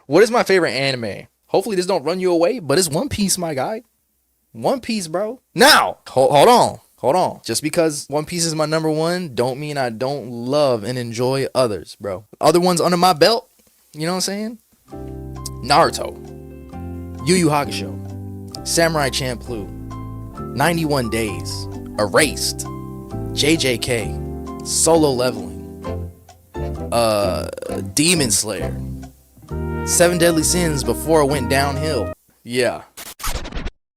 What is my favorite anime? Hopefully this don't run you away, but it's One Piece, my guy. One Piece, bro. Now, hold on. Hold on. Just because One Piece is my number one, don't mean I don't love and enjoy others, bro. Other ones under my belt, you know what I'm saying? Naruto, Yu Yu Hakusho, Samurai Champloo, 91 Days, Erased, JJK, Solo Leveling, Demon Slayer, Seven Deadly Sins before it went downhill. Yeah.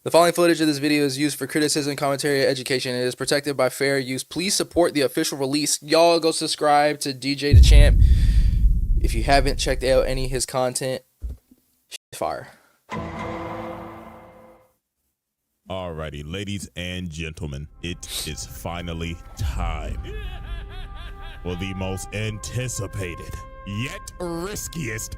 The following footage of this video is used for criticism, commentary, and education. It is protected by fair use. Please support the official release. Y'all go subscribe to CJDACHAMP. If you haven't checked out any of his content, fire. Alrighty, ladies and gentlemen, it is finally time for the most anticipated yet riskiest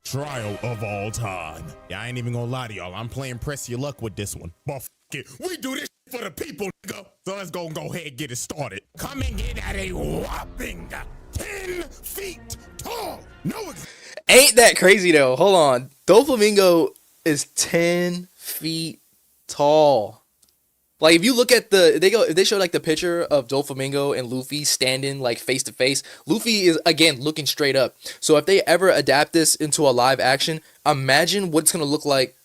trial of all time. Yeah, I ain't even gonna lie to y'all. I'm playing press your luck with this one. But f it, we do this for the people, nigga. So let's go ahead and get it started. Coming in at a whopping 10 feet tall. No, Ain't that crazy though? Hold on. Doflamingo is 10 feet tall. Like if you look at they show like the picture of Doflamingo and Luffy standing like face to face. Luffy is again looking straight up. So if they ever adapt this into a live action, imagine what it's gonna look like.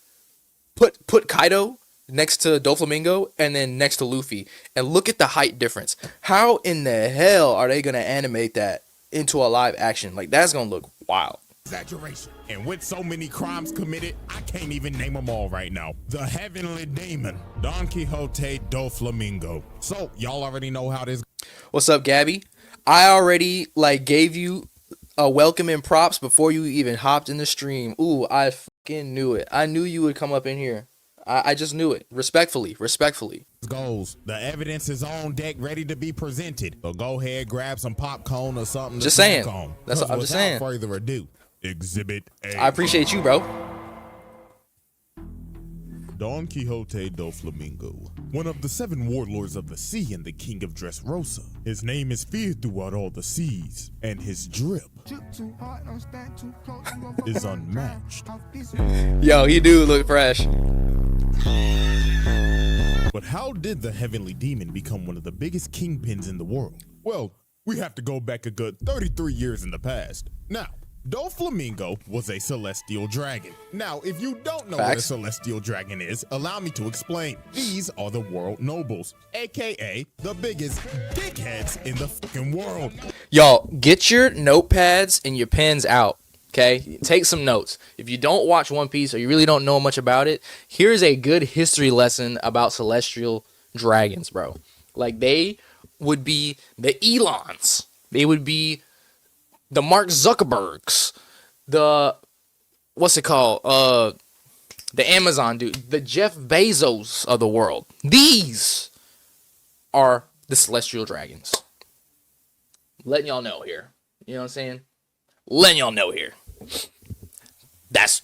Put Kaido next to Doflamingo and then next to Luffy, and look at the height difference. How in the hell are they gonna animate that into a live action? Like that's gonna look wild. Exaggeration. And with so many crimes committed, I can't even name them all right now. The Heavenly Demon, Don Quixote Doflamingo. So y'all already know how this. What's up, Gabby? I already like gave you a welcome and props before you even hopped in the stream. Ooh, I fucking knew it. I knew you would come up in here. I just knew it. Respectfully. Goes. The evidence is on deck, ready to be presented. So go ahead, grab some popcorn or something. Just saying. That's what I'm just saying. Without further ado, Exhibit A. I appreciate you, bro. Don Quixote Doflamingo, one of the 7 warlords of the sea and the king of Dressrosa. His name is feared throughout all the seas, and his drip is unmatched. Yo, he do look fresh. But how did the Heavenly Demon become one of the biggest kingpins in the world? Well, we have to go back a good 33 years in the past. Now, Doflamingo was a celestial dragon. Now, if you don't know what a celestial dragon is, allow me to explain. These are the world nobles, aka the biggest dickheads in the fucking world. Y'all, get your notepads and your pens out, okay? Take some notes. If you don't watch One Piece or you really don't know much about it, here's a good history lesson about celestial dragons, bro. Like, they would be the Elons. They would be the Mark Zuckerbergs, the what's it called? The Amazon dude, the Jeff Bezos of the world. These are the celestial dragons. Letting y'all know here. You know what I'm saying? Letting y'all know here. That's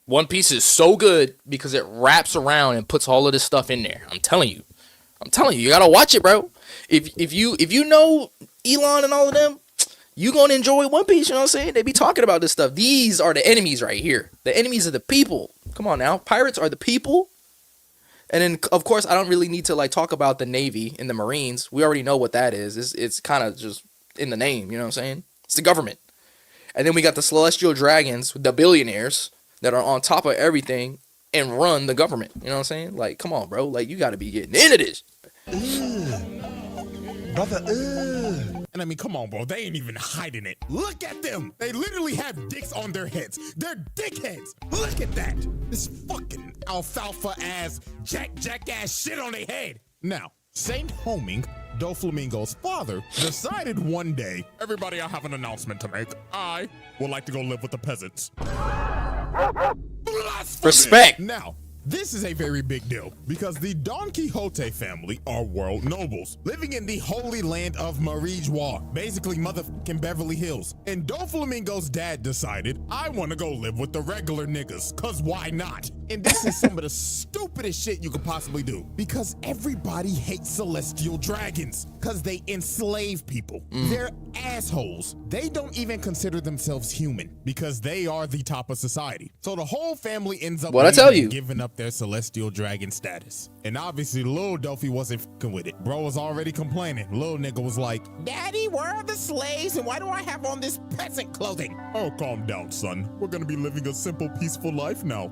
One Piece is so good because it wraps around and puts all of this stuff in there. I'm telling you, you gotta watch it, bro. If you know Elon and all of them, you gonna enjoy One Piece, you know what I'm saying? They be talking about this stuff. These are the enemies right here. The enemies of the people. Come on now. Pirates are the people. And then, of course, I don't really need to like talk about the Navy and the Marines. We already know what that is. It's kind of just in the name, you know what I'm saying? It's the government. And then we got the Celestial Dragons, the billionaires that are on top of everything and run the government. You know what I'm saying? Like, come on, bro. Like, you got to be getting into this. Brother, And I mean, come on, bro. They ain't even hiding it. Look at them. They literally have dicks on their heads. They're dickheads. Look at that. This fucking alfalfa ass, jackass shit on their head. Now, Saint Homing, Doflamingo's father, decided one day, everybody, I have an announcement to make. I would like to go live with the peasants. Blasphemy! Respect. Now, This is a very big deal because the Don Quixote family are world nobles living in the holy land of Marijuana, basically motherfucking Beverly Hills. And Doflamingo's dad decided, I want to go live with the regular niggas, cause why not? And this is some of the stupidest shit you could possibly do because everybody hates celestial dragons because they enslave people. They're assholes. They don't even consider themselves human because they are the top of society. So the whole family ends up giving up their celestial dragon status. And obviously Lil Dofi wasn't fucking with it. Bro was already complaining. Lil nigga was like, Daddy, where are the slaves and why do I have on this peasant clothing? Oh, calm down, son. We're gonna be living a simple, peaceful life now.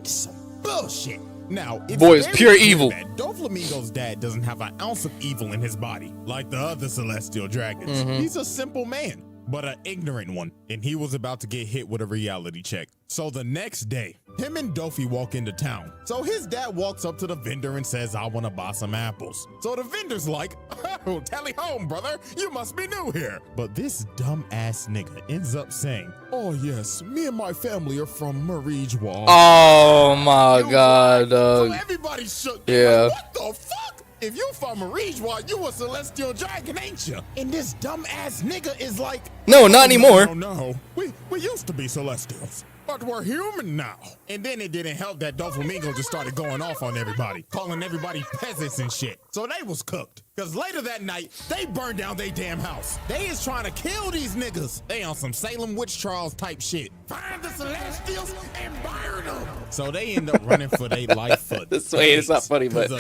Some bullshit. Now, it's boy, it's pure evil. Doflamingo's dad doesn't have an ounce of evil in his body like the other celestial dragons. He's a simple man, but an ignorant one, and he was about to get hit with a reality check. So the next day, him and Dofi walk into town. So his dad walks up to the vendor and says, I want to buy some apples. So the vendor's like, oh, tally home, brother. You must be new here. But this dumbass nigga ends up saying, oh, yes, me and my family are from Marijuana. Oh, my God, So everybody shook. Yeah. Like, what the fuck? If you from Marijuana, you a celestial dragon, ain't you? And this dumbass nigga is like, no, not anymore. No. We used to be celestials. But we're human now. And then it didn't help that Doflamingo just started going off on everybody, calling everybody peasants and shit. So they was cooked. Because later that night, they burned down their damn house. They is trying to kill these niggas. They on some Salem witch trials type shit. Find the Celestials and burn them. So they end up running for their life for This way, it's not funny, but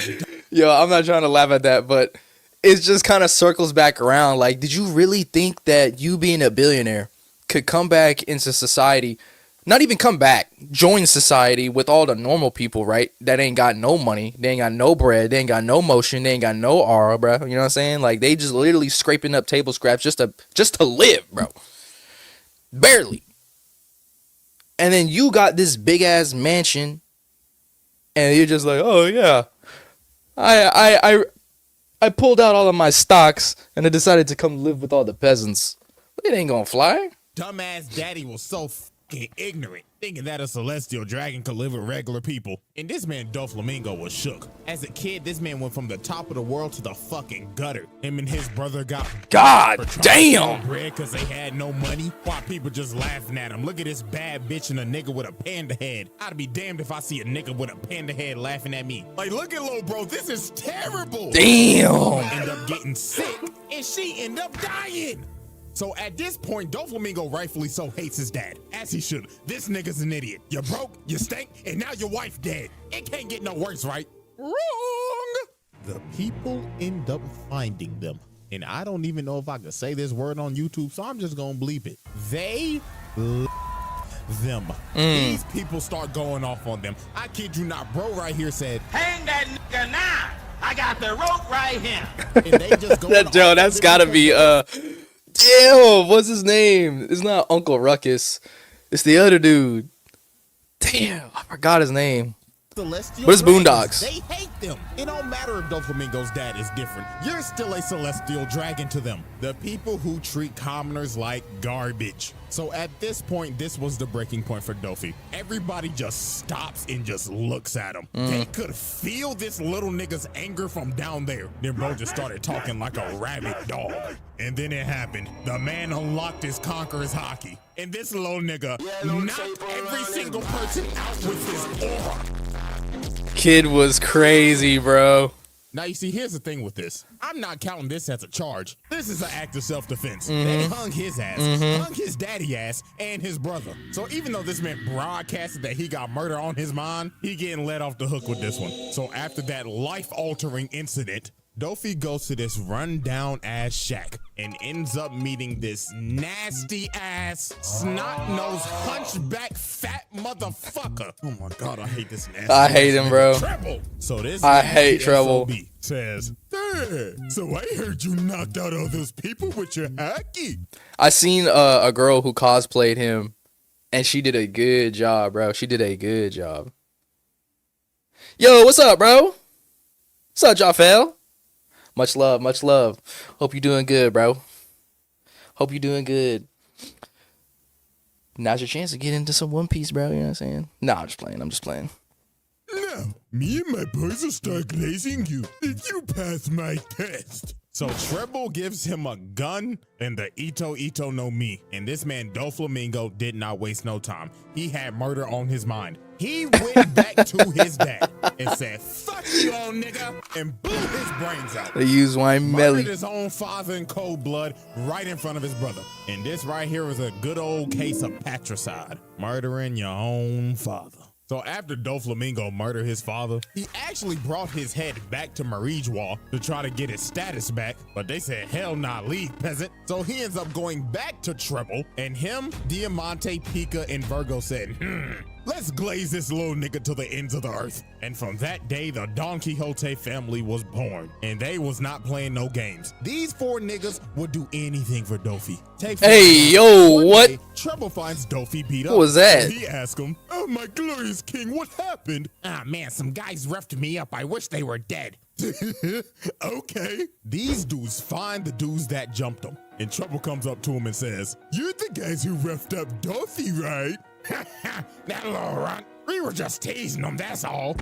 yo, I'm not trying to laugh at that, but it just kind of circles back around. Like, did you really think that you being a billionaire could come back into society? Not even come back, join society with all the normal people, right? That ain't got no money, they ain't got no bread, they ain't got no motion, they ain't got no aura, bro. You know what I'm saying? Like, they just literally scraping up table scraps just to live, bro. Barely. And then you got this big ass mansion, and you're just like, oh yeah, I pulled out all of my stocks and I decided to come live with all the peasants. It ain't gonna fly. Dumbass daddy was so ignorant, thinking that a celestial dragon could live with regular people. And this man Doflamingo was shook. As a kid, this man went from the top of the world to the fucking gutter. Him and his brother got God damn bread because they had no money, while people just laughing at him. Look at this bad bitch and a nigga with a panda head. I'd be damned if I see a nigga with a panda head laughing at me. Like, look at Lil Bro, this is terrible. Damn. End up getting sick and she end up dying. So at this point, Doflamingo rightfully so hates his dad, as he should. This nigga's an idiot. You broke, you stink, and now your wife dead. It can't get no worse, right? Wrong! The people end up finding them. And I don't even know if I could say this word on YouTube, so I'm just gonna bleep it. They them. These people start going off on them. I kid you not, bro right here said, hang that nigga now! I got the rope right here! And they just go that Joe, that's gotta be damn, what's his name? It's not Uncle Ruckus. It's the other dude. Damn, I forgot his name. Celestial but it's dragons, Boondocks. They hate them. It don't matter if Doflamingo's dad is different. You're still a celestial dragon to them. The people who treat commoners like garbage. So at this point, this was the breaking point for Dofi. Everybody just stops and just looks at him. They could feel this little nigga's anger from down there. Then bro just started talking like a rabid dog. And then it happened. The man unlocked his conqueror's hockey. And this little nigga knocked every single person out with his aura. Kid was crazy, bro. Now, you see, here's the thing with this. I'm not counting this as a charge. This is an act of self-defense. They hung his ass, hung his daddy ass, and his brother. So even though this man broadcasted that he got murder on his mind, he getting let off the hook with this one. So after that life-altering incident, Dofi goes to this rundown-ass shack and ends up meeting this nasty-ass, snot-nosed, hunchback, fat motherfucker. Oh my God, I hate this nasty. I hate him, bro. Treble. So this I hate Treble. SOB says, hey, so I heard you knocked out all those people with your hockey. I seen a girl who cosplayed him, and she did a good job, bro. She did a good job. Yo, what's up, bro? What's up, Jafel? Much love, much love. Hope you're doing good, bro. Hope you're doing good. Now's your chance to get into some One Piece, bro. You know what I'm saying? Nah, I'm just playing. I'm just playing. Me and my boys will start glazing you if you pass my test. So Treble gives him a gun and the Ito Ito no Mi. And this man Doflamingo did not waste no time. He had murder on his mind. He went back to his dad and said, "Fuck you, old nigga," and blew his brains out. They use wine Murdered melly. his own father in cold blood right in front of his brother. And this right here is a good old case of patricide. Murdering your own father. So after Doflamingo murdered his father, he actually brought his head back to Marijwa to try to get his status back, but they said, hell nah, leave, peasant. So he ends up going back to Treble, and him, Diamante, Pika, and Virgo said, let's glaze this little nigga to the ends of the earth. And from that day, the Don Quixote family was born, and they was not playing no games. These four niggas would do anything for Dofi. Hey, yo, what? Day, Treble finds Dofi beat up. What was that? And he asks him, "Oh my glorious king, what happened?" "Ah man, some guys roughed me up. I wish they were dead." Okay. These dudes find the dudes that jumped them. And Treble comes up to him and says, "You're the guys who roughed up Dofi, right?" "That little runt. We were just teasing them, that's all."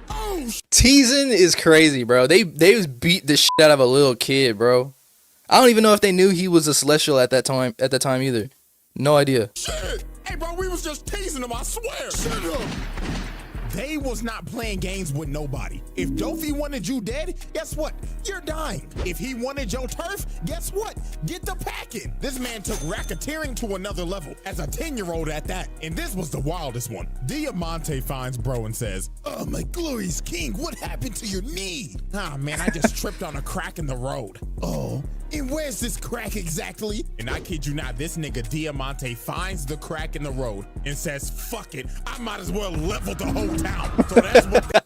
Oh, Teasing is crazy, bro. They just beat the shit out of a little kid, bro. I don't even know if they knew he was a celestial at that time either. No idea. shit. Hey, bro, we was just teasing them, I swear. Shut up. They was not playing games with nobody. If Dofi wanted you dead, guess what? You're dying. If he wanted your turf, guess what? Get the packing. This man took racketeering to another level as a 10-year-old at that. And this was the wildest one. Diamante finds bro and says, "Oh, my glorious king, what happened to your knee?" "Ah, man, I just tripped on a crack in the road." "Oh, and where's this crack exactly?" And I kid you not, this nigga Diamante finds the crack in the road and says, "Fuck it, I might as well level the whole town." So that's what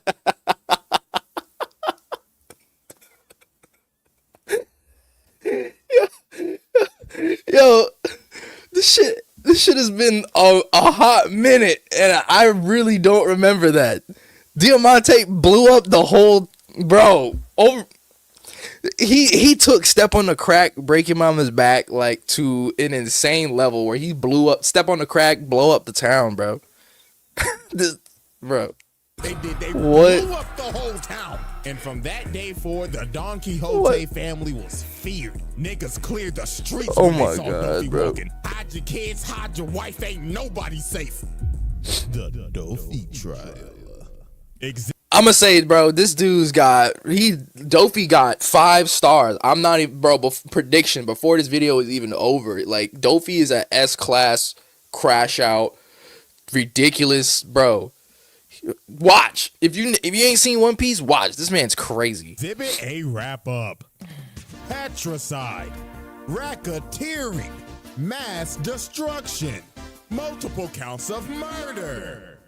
Yo, this shit has been a hot minute, and I really don't remember that. Diamante blew up the whole, bro. He took step on the crack, break your mama's back, like to an insane level where he blew up, step on the crack, blow up the town, bro. Bro. they did. They What? blew up the whole town. And from that day forward, the Don Quixote family was feared. Niggas cleared the streets Oh when my they saw God, Dofi bro. walking. Hide your kids, hide your wife, ain't nobody safe. The Dofi trial. I'm gonna say, bro, this dude's Dofi got 5 stars. I'm not even, bro, prediction before this video is even over. Like, Dofi is a S-class crash out, ridiculous, bro. Watch. If you ain't seen One Piece, watch. This man's crazy. Exhibit A wrap up. Patricide, racketeering, mass destruction, multiple counts of murder.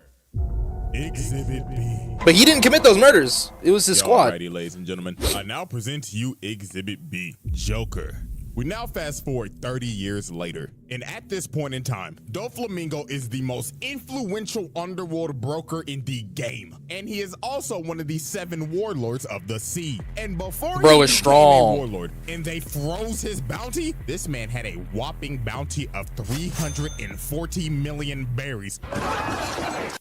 Exhibit B. But he didn't commit those murders. It was his squad. Alrighty, ladies and gentlemen. I now present to you Exhibit B, Joker. We now fast forward 30 years later, and at this point in time, Doflamingo is the most influential underworld broker in the game, and he is also one of the 7 warlords of the sea. And before Bro he is became strong. a warlord, and they froze his bounty, this man had a whopping bounty of 340 million berries.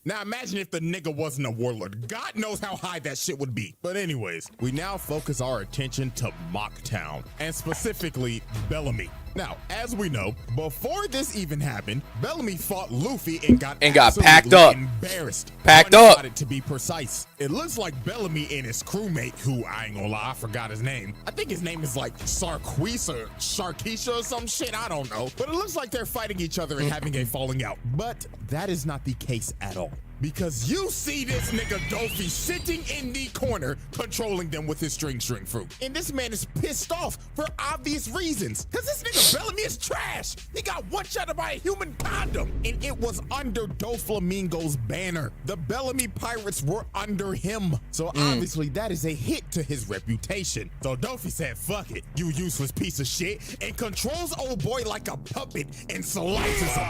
Now imagine if the nigga wasn't a warlord. God knows how high that shit would be. But anyways, we now focus our attention to Mocktown, and specifically Bellamy. Now, as we know, before this even happened, Bellamy fought Luffy and got packed up. Embarrassed. Packed up. To be precise. It looks like Bellamy and his crewmate, who I ain't gonna lie, I forgot his name. I think his name is like Sarquis or Sharkeisha or some shit, I don't know. But it looks like they're fighting each other and having a falling out. But that is not the case at all. Because you see this nigga Dofi sitting in the corner, controlling them with his string fruit. And this man is pissed off for obvious reasons. Because this nigga Bellamy is trash. He got one-shotted by a human condom. And it was under Doflamingo's banner. The Bellamy pirates were under him. So obviously that is a hit to his reputation. So Dofi said, fuck it, you useless piece of shit, and controls old boy like a puppet and slices him.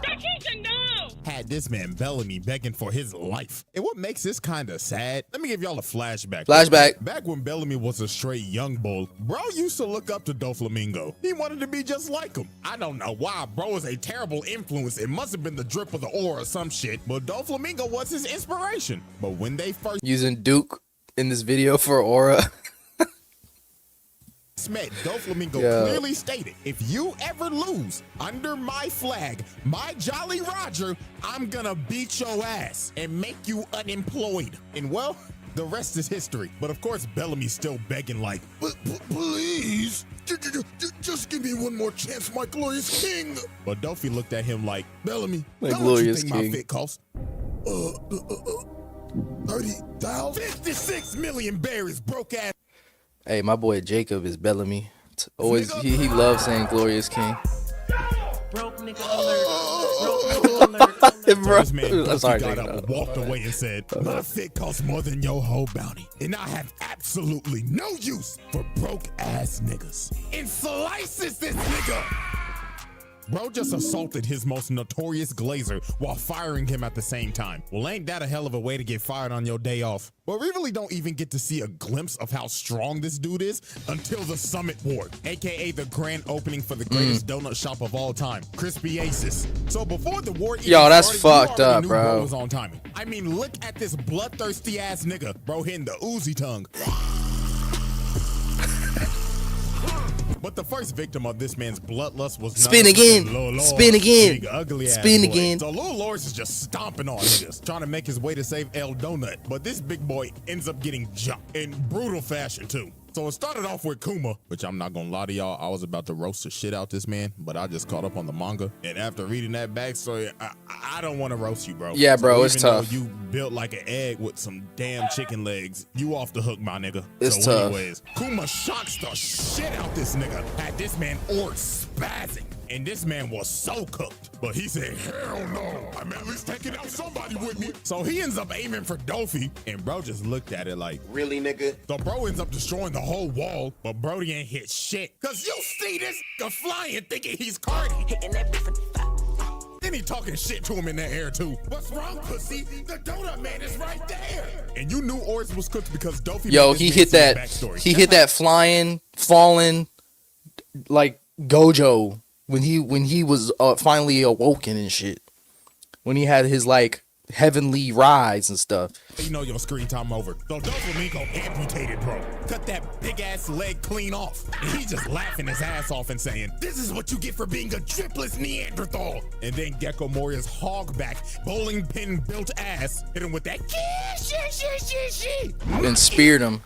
Takesha, no! had this man Bellamy begging for his life. And what makes this kind of sad, let me give y'all a flashback. Back when Bellamy was a straight young bull, bro used to look up to Doflamingo. He wanted to be just like him. I don't know why, bro is a terrible influence. It must have been the drip of the aura or some shit, but Doflamingo was his inspiration. But when they first using Duke in this video for aura. met, Doflamingo clearly stated, if you ever lose under my flag, my Jolly Roger, I'm gonna beat your ass and make you unemployed. And well, the rest is history. But of course, Bellamy's still begging like, please, just give me one more chance, my glorious king. But Dofi looked at him like, Bellamy, my how much you think my fit cost? 30,000? 56 million berries, broke ass. Hey, my boy Jacob is Bellamy. Always, he loves saying "Glorious King." Broke nigga alert. Broke nigga alert. Bro, this man got up and walked away and said, my fit costs more than your whole bounty, and I have absolutely no use for broke ass niggas. And slices this nigga. Bro just assaulted his most notorious glazer while firing him at the same time. Well, ain't that a hell of a way to get fired on your day off? But we really don't even get to see a glimpse of how strong this dude is until the Summit Ward, aka the grand opening for the greatest donut shop of all time, Crispy Aces. So before the war, yo, that's started, fucked up, bro. Was on timing. I mean, look at this bloodthirsty ass nigga, bro, hitting the Uzi tongue. But the first victim of this man's bloodlust was spin again, spin again, ugly spin boy. again. So Lil Loris is just stomping on niggas, trying to make his way to save El Donut. But this big boy ends up getting jumped in brutal fashion too. So it started off with Kuma, which I'm not gonna lie to y'all, I was about to roast the shit out this man, but I just caught up on the manga. And after reading that backstory, I don't want to roast you, bro. Yeah, bro, so it's tough. You built like an egg with some damn chicken legs. You off the hook, my nigga. It's so tough. Anyways, Kuma shocks the shit out this nigga. Had this man or spazzing. And this man was so cooked. But he said, hell no, I'm at least taking out somebody with me. So he ends up aiming for Dofi, and bro just looked at it like, really, nigga? So bro ends up destroying the whole wall, but Brody ain't hit shit. Cause you see this nigga flying thinking he's Cardi. Hitting that Then he talking shit to him in the air too. What's wrong, pussy? The donut man is right there. And you knew Oris was cooked because Dofi. Yo, he hit that. He hit that flying, falling, like Gojo when he was finally awoken and shit. When he had his like heavenly rise and stuff. You know your screen time over. So Doflamingo amputated, bro. Cut that big ass leg clean off. And he just laughing his ass off and saying, this is what you get for being a tripless Neanderthal. And then Gecko Moria's hogback, bowling pin built ass hit him with that and speared him.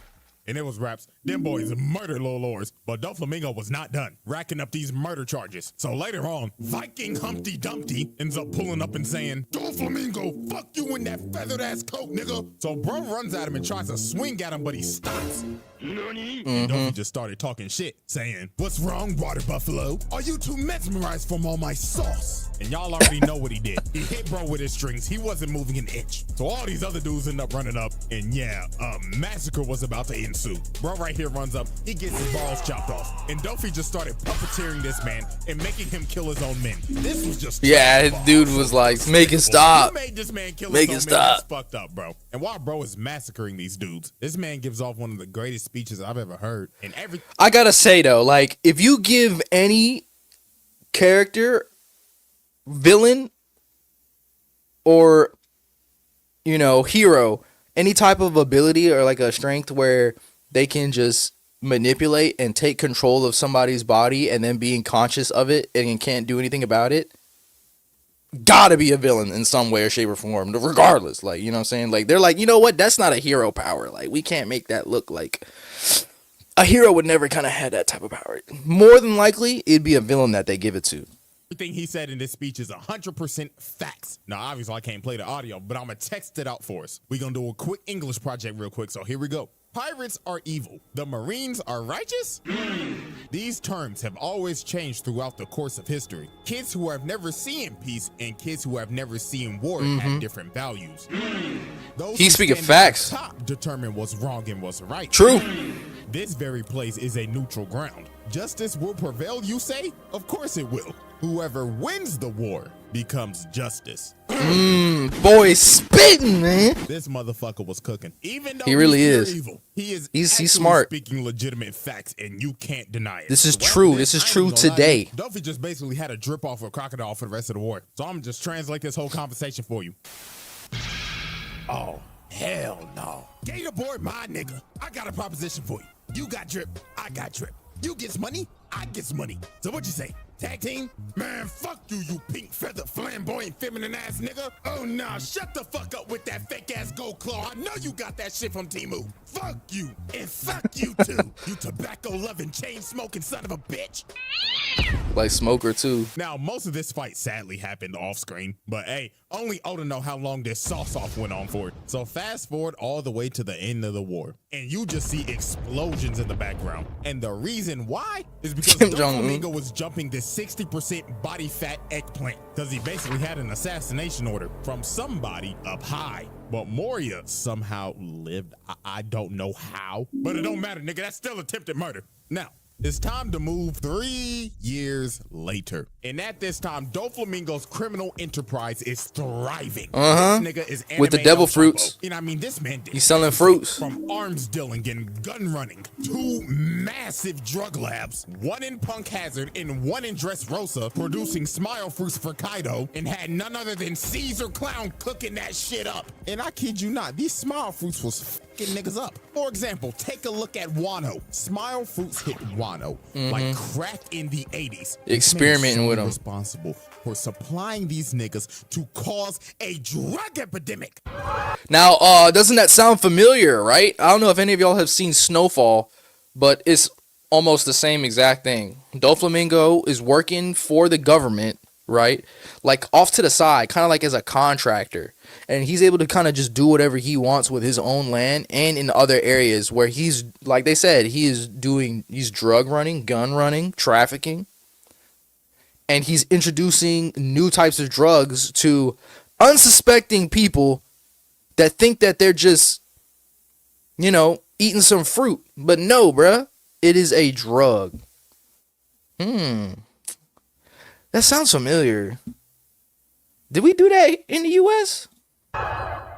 And it was raps. Them boys murdered Lil Loris, but Doflamingo was not done, racking up these murder charges. So later on, Viking Humpty Dumpty ends up pulling up and saying, Doflamingo, fuck you in that feathered ass coat, nigga. So bro runs at him and tries to swing at him, but he stops. And Dofi just started talking shit, saying, what's wrong, water buffalo? Are you too mesmerized from all my sauce? And y'all already know what he did. He hit bro with his strings. He wasn't moving an inch. So all these other dudes end up running up, and yeah, a massacre was about to ensue. Bro right here runs up, he gets his balls chopped off. And Dofi just started puppeteering this man and making him kill his own men. This was just dude was like, make it stop. You made this man kill make his it own men. stop. That's fucked up, bro. And while bro is massacring these dudes, this man gives off one of the greatest speeches I've ever heard. And I gotta say though, like, if you give any character, villain, or hero any type of ability or like a strength where they can just manipulate and take control of somebody's body and then being conscious of it and can't do anything about it, gotta be a villain in some way or shape or form, regardless. Like, you know what I'm saying? Like, they're like, you know what? That's not a hero power. Like, we can't make that look like a hero would never kind of have that type of power. More than likely, it'd be a villain that they give it to. Everything he said in this speech is 100% facts. Now, obviously, I can't play the audio, but I'm going to text it out for us. We're going to do a quick English project real quick, so here we go. Pirates are evil. The Marines are righteous? These terms have always changed throughout the course of history. Kids who have never seen peace and kids who have never seen war have different values. Those He's speaking facts. Top determine what's wrong and what's right. True. This very place is a neutral ground. Justice will prevail, you say? Of course it will. Whoever wins the war becomes justice. Boy, spitting, man. This motherfucker was cooking. Even though He really he's is. evil, he's He's smart. speaking legitimate facts, and you can't deny it. This is true. This is true today. Duffy just basically had a drip off of Crocodile for the rest of the war. So I'm just translate this whole conversation for you. Oh, hell no. Gator boy, my nigga. I got a proposition for you. You got drip, I got drip. You gets money, I gets money. So what you say? Tag team? Man, fuck you, you pink feather flamboyant feminine ass nigga. Oh nah, shut the fuck up with that fake ass gold claw. I know you got that shit from Temu. Fuck you, and fuck you too. You tobacco loving, chain smoking son of a bitch. Like Smoker too. Now, most of this fight sadly happened off screen, but hey, only Oda know how long this sauce-off went on for. So fast forward all the way to the end of the war, and you just see explosions in the background. And the reason why is because Doflamingo was jumping this 60% body fat eggplant, because he basically had an assassination order from somebody up high. But Moria somehow lived. I don't know how, but it don't matter, nigga. That's still attempted murder. Now, it's time to move 3 years later. And at this time, Doflamingo's criminal enterprise is thriving. This nigga is With the anime devil El Chapo. fruits. You know, I mean, this man did He's selling fruits. from arms dealing and gun running, 2 massive drug labs, 1 in Punk Hazard and 1 in Dressrosa, producing smile fruits for Kaido, and had none other than Caesar Clown cooking that shit up. And I kid you not, these smile fruits was fucking niggas up. For example, take a look at Wano. Smile fruits hit Wano like crack in the 80s. Experimenting with them. Responsible for supplying these niggas to cause a drug epidemic. Now, doesn't that sound familiar, right? I don't know if any of y'all have seen Snowfall, but it's almost the same exact thing. Doflamingo is working for the government, right? Like off to the side, kind of like as a contractor. And he's able to kind of just do whatever he wants with his own land and in other areas where he's, like they said, he's drug running, gun running, trafficking. And he's introducing new types of drugs to unsuspecting people that think that they're just, you know, eating some fruit. But no, bruh, it is a drug. That sounds familiar. Did we do that in the U.S.?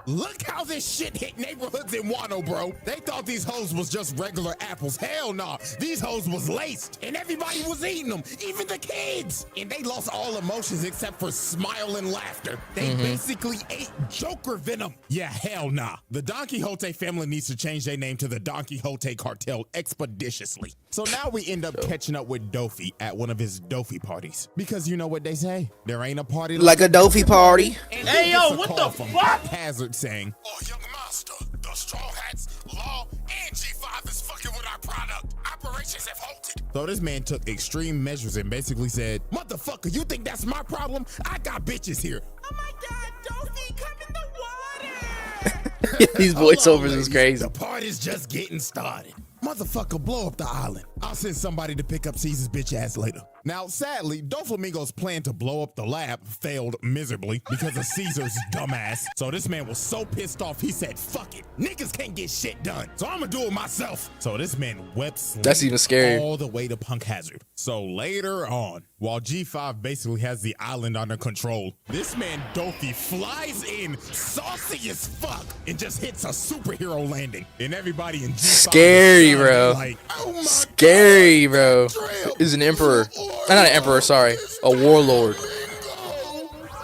Look how this shit hit neighborhoods in Wano, bro. They thought these hoes was just regular apples. Hell nah. These hoes was laced, and everybody was eating them, even the kids. And they lost all emotions except for smile and laughter. They basically ate Joker venom. Yeah, hell nah. The Don Quixote family needs to change their name to the Don Quixote cartel expeditiously. So now we end up catching up with Dofi at one of his Dofi parties. Because you know what they say, there ain't a party Like a Dofi party. And Hey, he yo, gets a what call the from fuck? Hazard saying, "Oh, young master, the Straw Hats, Law, and G5 is fucking with our product. Operations have halted." So this man took extreme measures and basically said, "Motherfucker, you think that's my problem? I got bitches here." Oh my God, Dofi, come in the water. These voiceovers is crazy. The party's just getting started. Motherfucker, blow up the island. I'll send somebody to pick up Caesar's bitch ass later. Now, sadly, Doflamingo's plan to blow up the lab failed miserably because of Caesar's dumbass. So this man was so pissed off, he said, "Fuck it. Niggas can't get shit done. So I'ma do it myself." So this man wept sleep That's even scarier. all the way to Punk Hazard. So later on, while G5 basically has the island under control, this man Dofi flies in saucy as fuck and just hits a superhero landing. And everybody in G5 Scary, is bro. like, "Oh my Scary, bro. Drip. He's an emperor. Not an emperor, sorry. A warlord.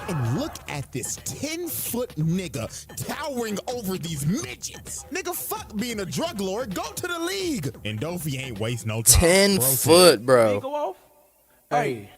And look at this 10-foot nigga towering over these midgets. Nigga, fuck being a drug lord. Go to the league. And Dofi ain't waste no time. 10 Bro said, foot, bro. Go off. Hey.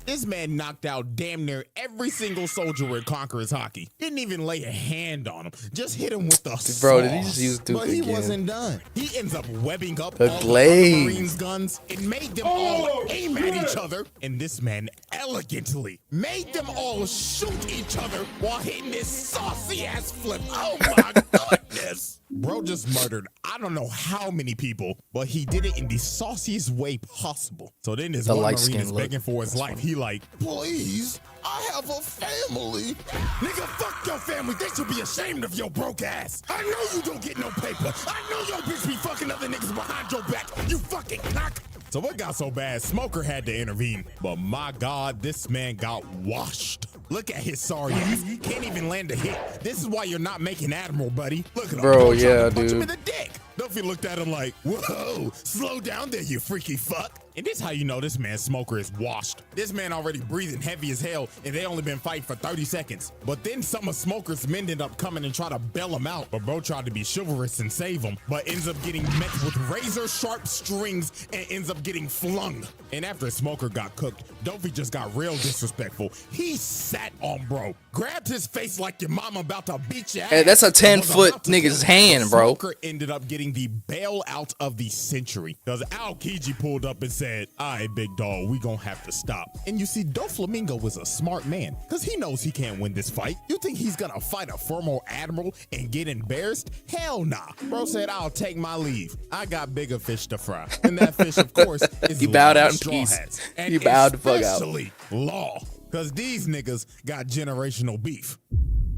This man knocked out damn near every single soldier with Conqueror's hockey. Didn't even lay a hand on him. Just hit him with the Bro, did he sauce. just use Duke But he again? wasn't done. He ends up webbing up The all Glaive. the other Marines' guns and made them all aim at each other. And this man elegantly, made them all shoot each other while hitting this saucy ass flip. Oh my goodness. Bro just murdered I don't know how many people, but he did it in the sauciest way possible. So then this one Marine is begging for his life. He like, please, I have a family. Nigga, fuck your family. They should be ashamed of your broke ass. I know you don't get no paper. I know your bitch be fucking other niggas behind your back. You fucking cock. So what got so bad, Smoker had to intervene. But my God, this man got washed. Look at his sorry ass. Can't even land a hit. This is why you're not making Admiral, buddy. Look at him. Bro, yeah, punch him dude. in the dick. Duffy looked at him like, whoa, slow down there, you freaky fuck. And this how you know this man Smoker is washed. This man already breathing heavy as hell, and they only been fighting for 30 seconds. But then some of Smoker's men end up coming and try to bail him out. But bro tried to be chivalrous and save him, but ends up getting met with razor sharp strings and ends up getting flung. And after Smoker got cooked, Duffy just got real disrespectful. He sat on bro, grabbed his face like your mama about to beat your ass. Hey, that's a 10-foot nigga's hand, bro. Smoker ended up getting the bailout of the century because Al Kiji pulled up and said, all right, big dog, we gonna have to stop. And you see, Doflamingo was a smart man because he knows he can't win this fight. You think he's gonna fight a former admiral and get embarrassed? Hell nah. Bro said, I'll take my leave. I got bigger fish to fry. And that fish, of course, is He bowed out in straw peace. hats. And He bowed the fuck out. especially Law, because these niggas got generational beef.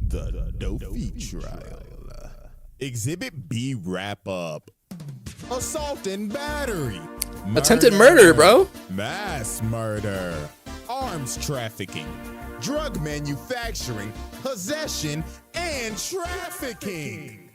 The Dofy trial. Exhibit B wrap up. Assault and battery. Attempted murder, bro. Mass murder. Arms trafficking. Drug manufacturing. Possession and trafficking.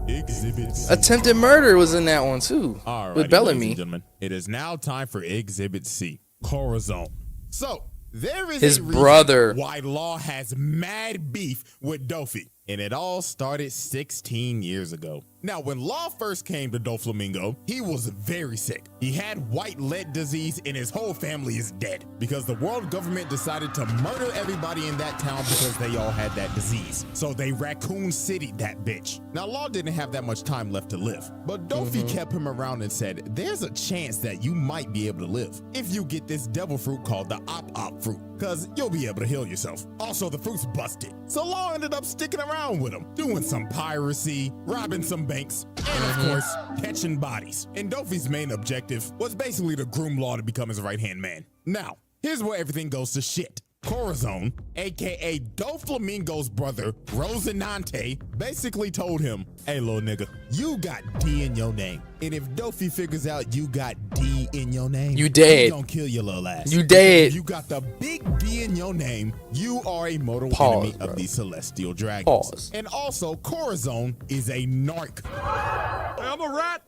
Exhibit C. Attempted murder was in that one too. All right, with Bellamy. ladies and gentlemen, it is now time for Exhibit C, Corazon. So there is His a reason brother. why Law has mad beef with Dofy, and it all started 16 years ago. Now, when Law first came to Doflamingo, he was very sick. He had white lead disease and his whole family is dead because the world government decided to murder everybody in that town because they all had that disease. So they Raccoon City'd that bitch. Now, Law didn't have that much time left to live, but Dofy kept him around and said, there's a chance that you might be able to live if you get this devil fruit called the Op fruit, because you'll be able to heal yourself. Also, the fruit's busted. So Law ended up sticking around with him, doing some piracy, robbing some banks, and of course, catching bodies. And Dofy's main objective was basically to groom Law to become his right-hand man. Now, here's where everything goes to shit. Corazon, aka Doflamingo's brother, Rosinante, basically told him, hey, little nigga, you got D in your name. And if Dofy figures out you got D in your name, You dead. he gonna kill your little ass. You dead. If you got the big D in your name, you are a mortal Pause, enemy bro. of the Celestial Dragons. Pause. And also, Corazon is a narc. Hey, I'm a rat.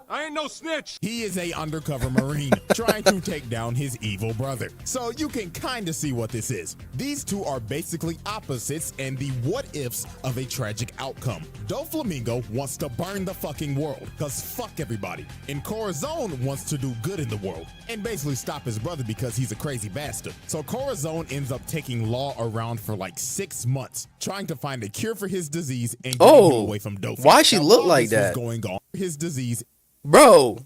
I ain't no snitch. He is a undercover Marine trying to take down his evil brother. So you can kind of see what this is. These two are basically opposites and the what-ifs of a tragic outcome. Doflamingo wants to burn the fucking world, because fuck everybody. And Corazon wants to do good in the world and basically stop his brother because he's a crazy bastard. So Corazon ends up taking Law around for like 6 months, trying to find a cure for his disease and getting him away from Dofy. Why she Now, look while like this was that? going on, his disease. Bro,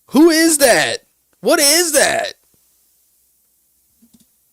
who is that? What is that?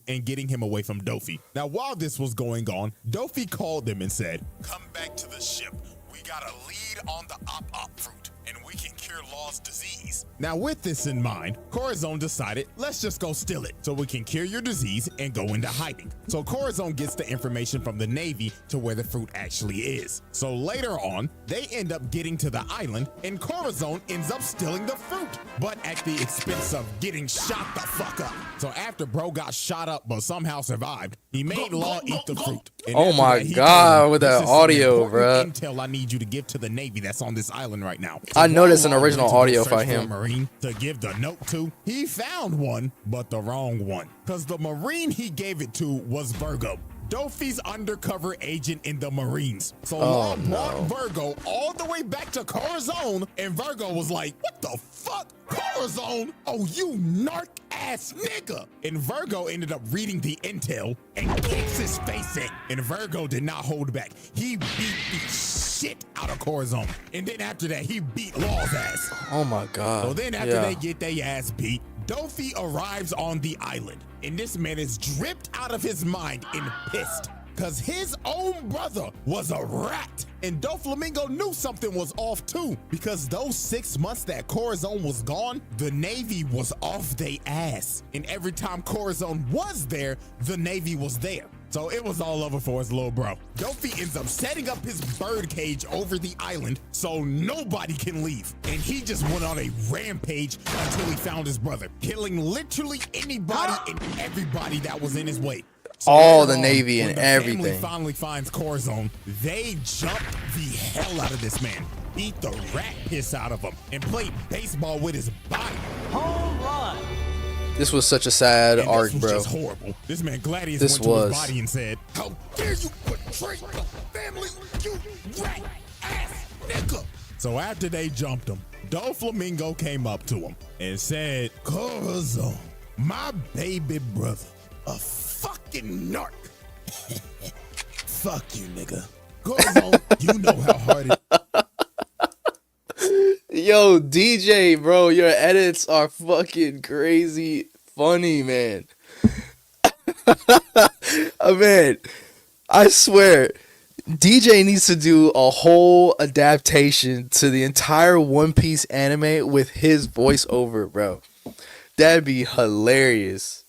And getting him away from Dofy. Now, while this was going on, Dofy called them and said, come back to the ship. We got a lead on the Op fruit, and we can cure Law's disease. Now, with this in mind, Corazon decided, let's just go steal it so we can cure your disease and go into hiding. So Corazon gets the information from the Navy to where the fruit actually is. So later on, they end up getting to the island, and Corazon ends up stealing the fruit, but at the expense of getting shot the fuck up. So after bro got shot up but somehow survived, he made Law eat the fruit. And Oh after my that, he God, told him, with "This that is some audio, important bruh. intel I need you to give to the Navy that's on this island right now." I know that's while an Law original went to go audio search by for a him. Marine to give the note to, he found one, but the wrong one. Because the Marine he gave it to was Virgo, Dofy's undercover agent in the Marines. So Law brought Virgo all the way back to Corazon, and Virgo was like, what the fuck? Corazon? Oh, you narc ass nigga. And Virgo ended up reading the intel and kicks his face in. And Virgo did not hold back. He beat the shit out of Corazon. And then after that, he beat Law's ass. Oh my God. So then after they get their ass beat, Dofi arrives on the island, and this man is dripped out of his mind and pissed, cause his own brother was a rat. And Doflamingo knew something was off too, because those 6 months that Corazon was gone, the Navy was off they ass. And every time Corazon was there, the Navy was there. So it was all over for his little bro. Dofi ends up setting up his bird cage over the island so nobody can leave. And he just went on a rampage until he found his brother, killing literally anybody and everybody that was in his way. So All the later on, Navy when and the family everything. finally finds Corazon, they jump the hell out of this man, beat the rat piss out of him, and played baseball with his body. Home run. This was such a sad And arc, this was bro. just horrible. This man Gladius This went to was. his body and said, "How dare you betray the family, you rat ass nigga!" So after they jumped him, Doflamingo came up to him and said, "Corazon, my baby brother, a fucking narc." Fuck you, nigga. Corazon, you know how hard it Yo, DJ, bro, your edits are fucking crazy funny, man. Man, I swear, DJ needs to do a whole adaptation to the entire One Piece anime with his voiceover, bro. That'd be hilarious.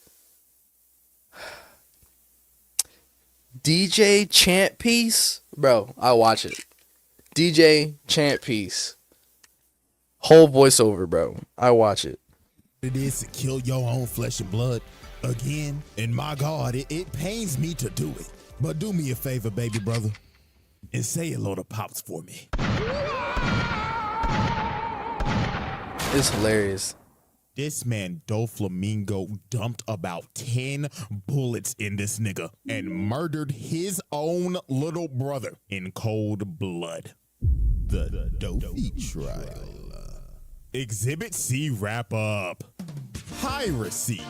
DJ chant piece, bro, I watch it. DJ chant piece. Whole voiceover, bro. I watch it. is to kill your own flesh and blood again. And my God, it pains me to do it. But do me a favor, baby brother, and say hello to Pops for me. It's hilarious. This man Doflamingo dumped about 10 bullets in this nigga and murdered his own little brother in cold blood. The Dofi trial. Exhibit C wrap up. Piracy,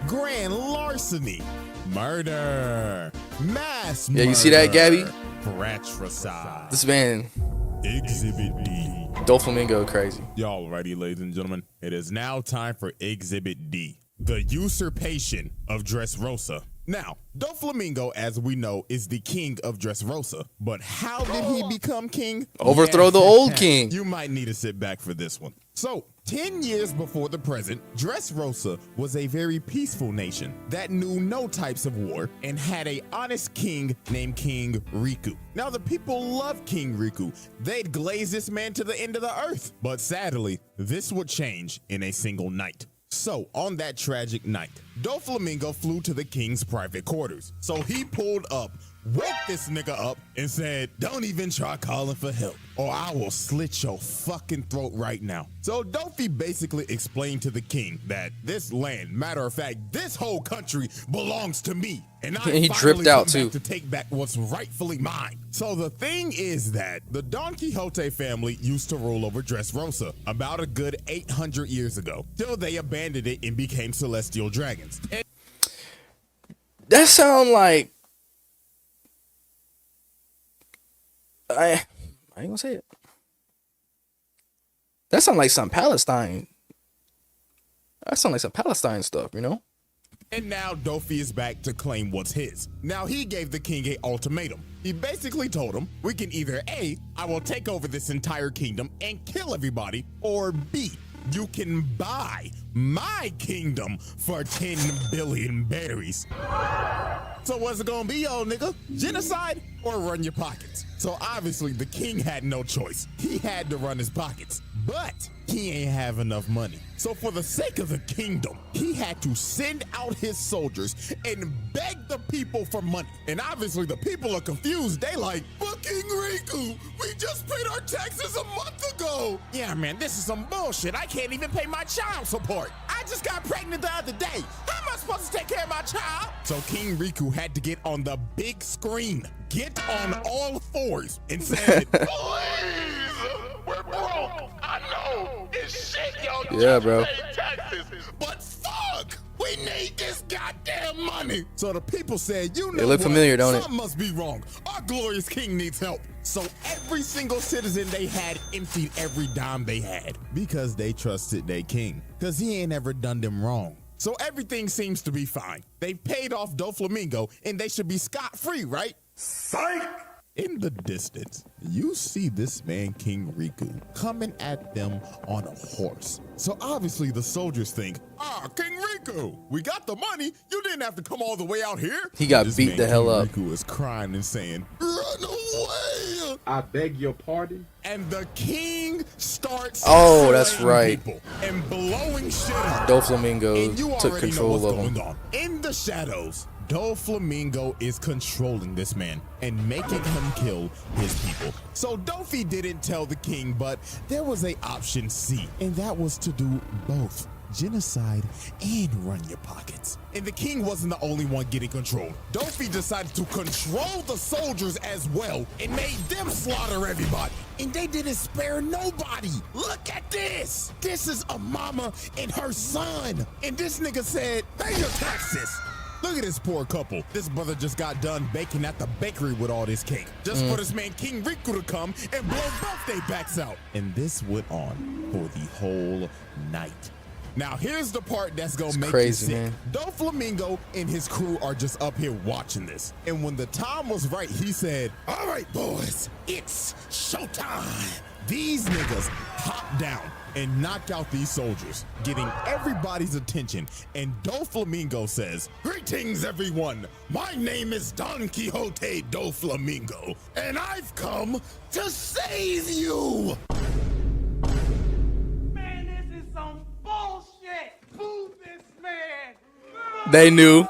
grand larceny, murder, mass murder. Yeah, you see that, Gabby? Fratricide. This man, Exhibit D. Doflamingo, crazy. Y'all ready, ladies and gentlemen? It is now time for Exhibit D, the usurpation of Dressrosa. Now, Doflamingo, as we know, is the king of Dressrosa. But how did he become king? Overthrow the old king. You might need to sit back for this one. So, 10 years before the present, Dressrosa was a very peaceful nation that knew no types of war and had a honest king named King Riku. Now, the people loved King Riku. They'd glaze this man to the end of the earth. But sadly, this would change in a single night. So, on that tragic night, Doflamingo flew to the king's private quarters. So he pulled up, woke this nigga up, and said, "Don't even try calling for help, or I will slit your fucking throat right now." So Dofi basically explained to the king that this land, matter of fact, this whole country belongs to me. And I He finally dripped out, come too. back to take back what's rightfully mine. So the thing is that the Don Quixote family used to rule over Dressrosa about a good 800 years ago, till they abandoned it and became celestial dragons. And That sound like I ain't gonna say it. That sound like some Palestine. That sound like some Palestine stuff, you know? And now Dofi is back to claim what's his. Now he gave the king an ultimatum. He basically told him, we can either A, I will take over this entire kingdom and kill everybody, or B, you can buy my kingdom for 10 billion berries. So what's it gonna be, old nigga? Genocide or run your pockets? So obviously the king had no choice. He had to run his pockets, but he ain't have enough money. So for the sake of the kingdom, he had to send out his soldiers and beg the people for money. And obviously the people are confused. They like, fucking Riku, we just paid our taxes a month ago. Yeah, man, this is some bullshit. I can't even pay my child support. I just got pregnant the other day. How am I supposed to take care of my child? So King Riku had to get on the big screen, get on all fours, and said, please, we're broke. I know it's shit, yo. Yeah, bro. Pay taxes, but fuck, we need this goddamn money. So the people said, you know They look what? familiar, don't it? Something must be wrong. Our glorious king needs help. So every single citizen they had emptied every dime they had because they trusted their king, because he ain't ever done them wrong. So everything seems to be fine. They paid off Doflamingo and they should be scot-free, right? Psych! In the distance, you see this man, King Riku, coming at them on a horse. So obviously the soldiers think, King Riku, we got the money. You didn't have to come all the way out here. He got This beat man, the hell King up. Riku is crying and saying, run away. I beg your pardon? And the king starts that's slaying right. people and blowing shit up. Doflamingo And you took already know control what's of him. going on. In the shadows, Doflamingo is controlling this man and making him kill his people. So Dofi didn't tell the king, but there was a option C, and that was to do both. Genocide and run your pockets. And the king wasn't the only one getting controlled. Dofi decided to control the soldiers as well and made them slaughter everybody. And they didn't spare nobody. Look at this. This is a mama and her son. And this nigga said, pay your taxes. Look at this poor couple. This brother just got done baking at the bakery with all this cake. Just for this man King Riku to come and blow both their backs out. And this went on for the whole night. Now here's the part that's gonna make crazy, you sick. man. Doflamingo and his crew are just up here watching this. And when the time was right, he said, all right, boys, it's showtime. These niggas hop down and knock out these soldiers, getting everybody's attention. And Doflamingo says, greetings, everyone. My name is Don Quixote Doflamingo, and I've come to save you. Man, this is some bullshit. Move this man. They knew.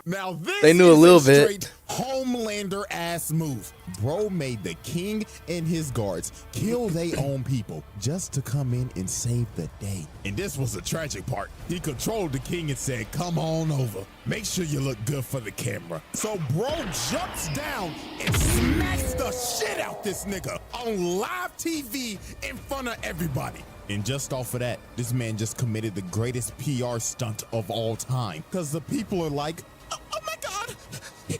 Now this They knew is a little straight bit. Homelander ass move. Bro made the king and his guards kill their own people just to come in and save the day. And this was the tragic part. He controlled the king and said, come on over. Make sure you look good for the camera. So bro jumps down and smacks the shit out this nigga on live TV in front of everybody. And just off of that, this man just committed the greatest PR stunt of all time. Because the people are like, oh my God, he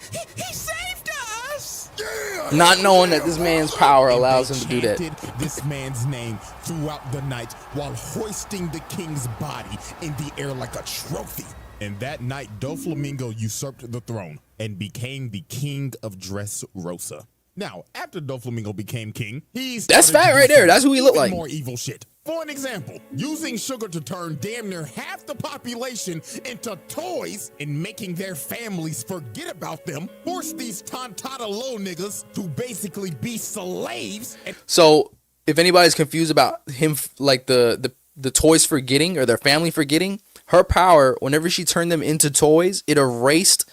saved us! Yeah! Not knowing that this man's power And allows they him to do that. chanted this man's name throughout the night while hoisting the king's body in the air like a trophy. And that night, Doflamingo usurped the throne and became the king of Dressrosa. Now, after Doflamingo became king, he That's started fat to do right there. some That's who he looked even like. more evil shit. For an example, using sugar to turn damn near half the population into toys and making their families forget about them, force these tontata low niggas to basically be slaves. And So if anybody's confused about him, like the toys forgetting or their family forgetting, her power, whenever she turned them into toys, it erased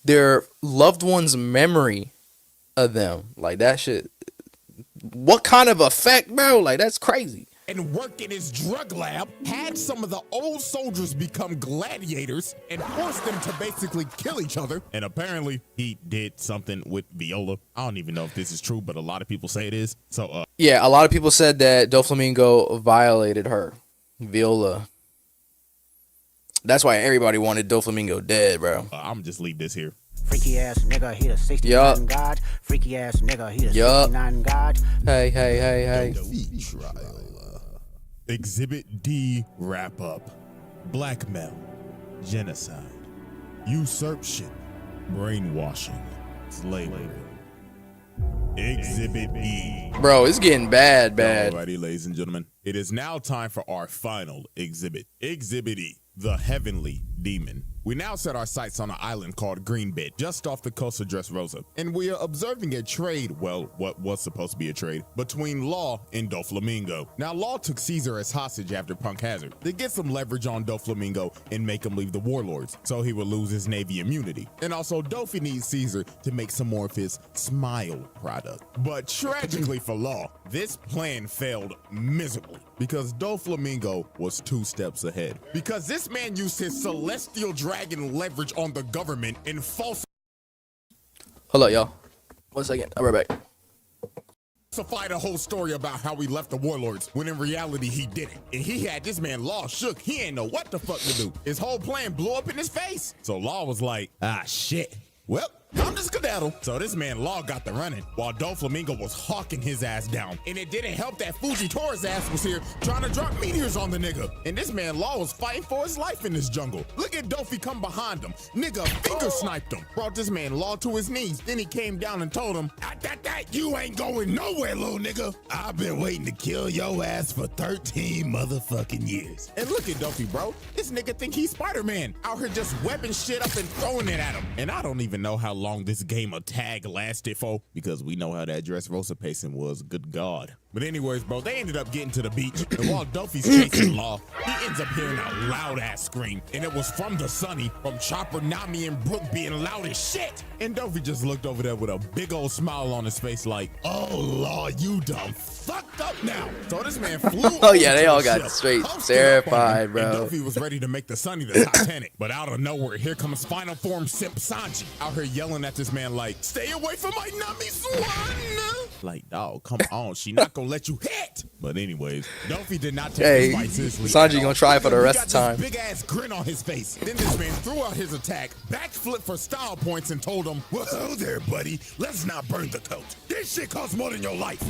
their loved one's memory of them. Like that shit. What kind of effect, bro? Like that's crazy. and work in his drug lab, had some of the old soldiers become gladiators and forced them to basically kill each other. And apparently he did something with Viola. I don't even know if this is true, but a lot of people say it is. So yeah, a lot of people said that Doflamingo violated her, Viola. That's why everybody wanted Doflamingo dead, bro. I'm just leave this here. Freaky ass nigga, he the 69 God. Freaky ass nigga, he the 69 God. Hey. Defeat trial. Exhibit D wrap up. Blackmail. Genocide. Usurpation. Brainwashing. Slavery. Exhibit E. Bro, it's getting bad. Alrighty, ladies and gentlemen. It is now time for our final exhibit. Exhibit E. The Heavenly Demon. We now set our sights on an island called Greenbed, just off the coast of Dressrosa, and we are observing a trade, well, what was supposed to be a trade, between Law and Doflamingo. Now, Law took Caesar as hostage after Punk Hazard to get some leverage on Doflamingo and make him leave the warlords, so he would lose his Navy immunity. And also, Dofi needs Caesar to make some more of his Smile product. But tragically for Law, this plan failed miserably because Doflamingo was 2 steps ahead. Because this man used his celestial dragon leverage on the government and falsified Hold up, y'all. 1 second. I'll be right back. a whole story about how he left the warlords when in reality he didn't. And he had this man Law shook. He ain't know what the fuck to do. His whole plan blew up in his face. So Law was like, ah shit. Well, I'm just skedaddle. So this man Law got the running while Doflamingo was hawking his ass down. And it didn't help that Fujitori's ass was here trying to drop meteors on the nigga. And this man Law was fighting for his life in this jungle. Look at Dofi come behind him. Nigga finger sniped him. Brought this man Law to his knees. Then he came down and told him, you ain't going nowhere, little nigga. I've been waiting to kill your ass for 13 motherfucking years. And look at Dofi, bro. This nigga think he's Spider-Man. Out here just webbing shit up and throwing it at him. And I don't even know how long this game of tag lasted for, because we know how that Dressrosa pacing was, good God. But anyways, bro, they ended up getting to the beach, and while Dofi's chasing Law, he ends up hearing a loud-ass scream, and it was from the Sunny, from Chopper, Nami, and Brooke being loud as shit. And Dofi just looked over there with a big old smile on his face like, oh, Law, you done fucked up now. So this man flew Oh yeah, they all got straight terrified, bro. And Dofi was ready to make the Sunny the Titanic, but out of nowhere, here comes final form Simp Sanji out here yelling at this man like, stay away from my Nami Swan. Like, dog, come on, she not gonna let you hit. But anyways, Dofi did not take his fight seriously. Sanji gonna try for the rest of the time. Big ass grin on his face. Then this man threw out his attack, backflip for style points, and told him, well, there, buddy, let's not burn the coat. This shit costs more than your life.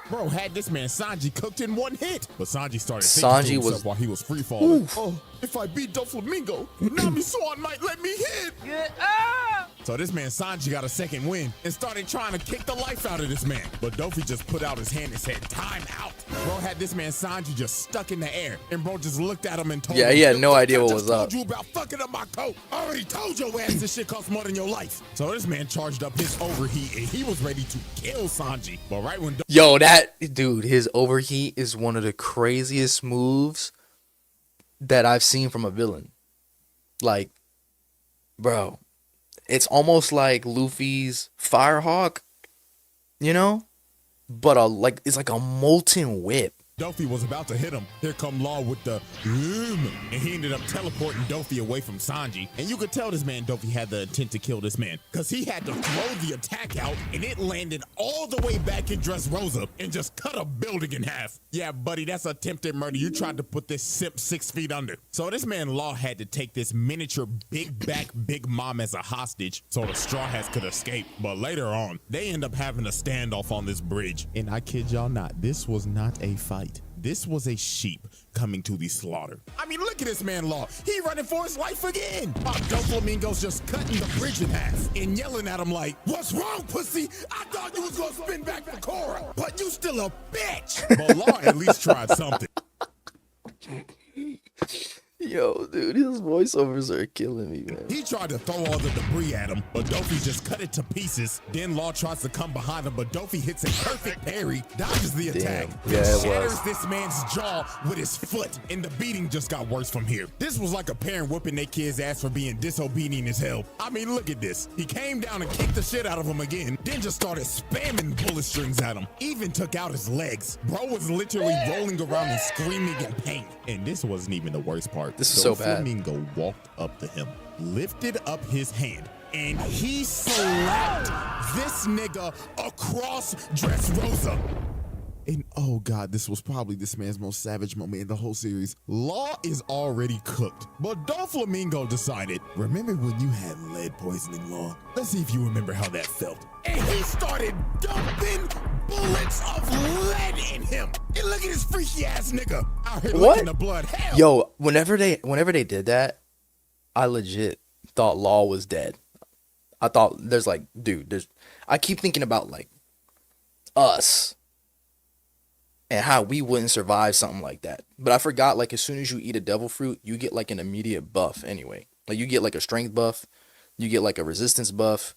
Bro had this man Sanji cooked in one hit, but Sanji started thinking to himself while he was free falling. Oh, if I beat Doflamingo, Nami Swan might let me hit. So this man Sanji got a second win and started trying to kick the life out of this man. But Dofi just put out his hand and said, time out. Bro had this man Sanji just stuck in the air, and bro just looked at him and told him, he had no idea what was up. I told you about fucking up my coat. I already told your ass this shit costs more than your life. So this man charged up his overheat, and he was ready to kill Sanji. But right when Yo, that dude, his overheat is one of the craziest moves that I've seen from a villain. Like, bro, it's almost like Luffy's Firehawk, you know? But it's like a molten whip. Dofi was about to hit him. Here come Law with the and he ended up teleporting Dofi away from Sanji. And you could tell this man Dofi had the intent to kill this man, because he had to throw the attack out, and it landed all the way back in Dressrosa and just cut a building in half. Yeah, buddy, that's attempted murder. You tried to put this simp 6 feet under. So this man Law had to take this miniature big back Big Mom as a hostage so the Straw Hats could escape. But later on, they end up having a standoff on this bridge. And I kid y'all not, this was not a fight. This was a sheep coming to the slaughter. I mean, look at this man Law. He running for his life again. Doflamingo's just cutting the bridge in half and yelling at him like, what's wrong, pussy? I thought you was gonna spin back for Korra, but you still a bitch. But Law at least tried something. Yo, dude, his voiceovers are killing me, man. He tried to throw all the debris at him, but Dofi just cut it to pieces. Then Law tries to come behind him, but Dofi hits a perfect parry, dodges the attack, shatters this man's jaw with his foot, and the beating just got worse from here. This was like a parent whooping their kid's ass for being disobedient as hell. I mean, look at this. He came down and kicked the shit out of him again, then just started spamming bullet strings at him. Even took out his legs. Bro was literally rolling around and screaming in pain. And this wasn't even the worst part. This is so bad. Doflamingo walked up to him, lifted up his hand, and he slapped this nigga across Dressrosa. And oh God, this was probably this man's most savage moment in the whole series. Law is already cooked, but Doflamingo decided, remember when you had lead poisoning, Law? Let's see if you remember how that felt. And he started dumping bullets of lead in him. And look at this freaky ass nigga out here licking the blood. Hell. Yo, whenever they did that, I legit thought Law was dead. I thought I keep thinking about like us and how we wouldn't survive something like that. But I forgot, like, as soon as you eat a devil fruit, you get like an immediate buff anyway. Like, you get like a strength buff, you get like a resistance buff,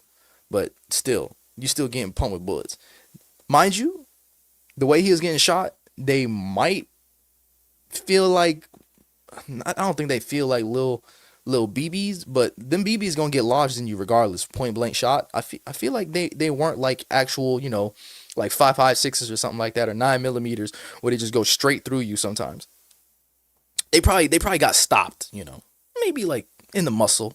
but still, you still getting pumped with bullets. Mind you, the way he was getting shot, they might feel like, I don't think they feel like little BBs, but them BBs gonna get lodged in you regardless, point blank shot. I feel like they weren't like actual, you know, like 5.56s or something like that, or 9mm, where they just go straight through you sometimes. They probably got stopped, you know, maybe like in the muscle,